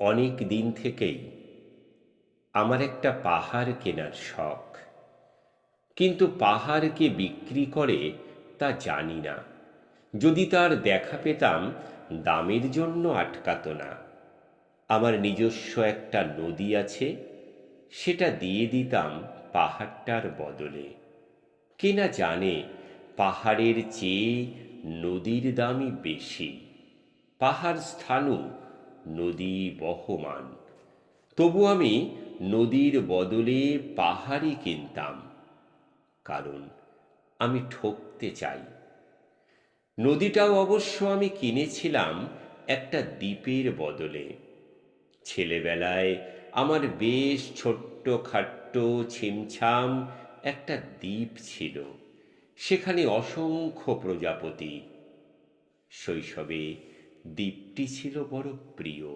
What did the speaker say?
অনেক দিন থেকেই আমার একটা পাহাড় কেনার শখ, কিন্তু পাহাড় কে বিক্রি করে তা জানি না। যদি তার দেখা পেতাম, দামের জন্য আটকাতো না। আমার নিজস্ব একটা নদী আছে, সেটা দিয়ে দিতাম পাহাড়টার বদলে। কে না জানে পাহাড়ের চেয়ে নদীর দামই বেশি। পাহাড় স্থাণু, নদী বহমান। তবু আমি নদীর বদলে পাহাড়ই কিনতাম, কারণ আমি ঠকতে চাই। নদীটাও অবশ্য আমি কিনেছিলাম একটা দ্বীপের বদলে। ছেলেবেলায় আমার বেশ ছোট্ট খাট্ট ছিমছাম একটা দ্বীপ ছিল, সেখানে অসংখ্য প্রজাপতি। শৈশবে দ্বীপটি ছিল বড় প্রিয়।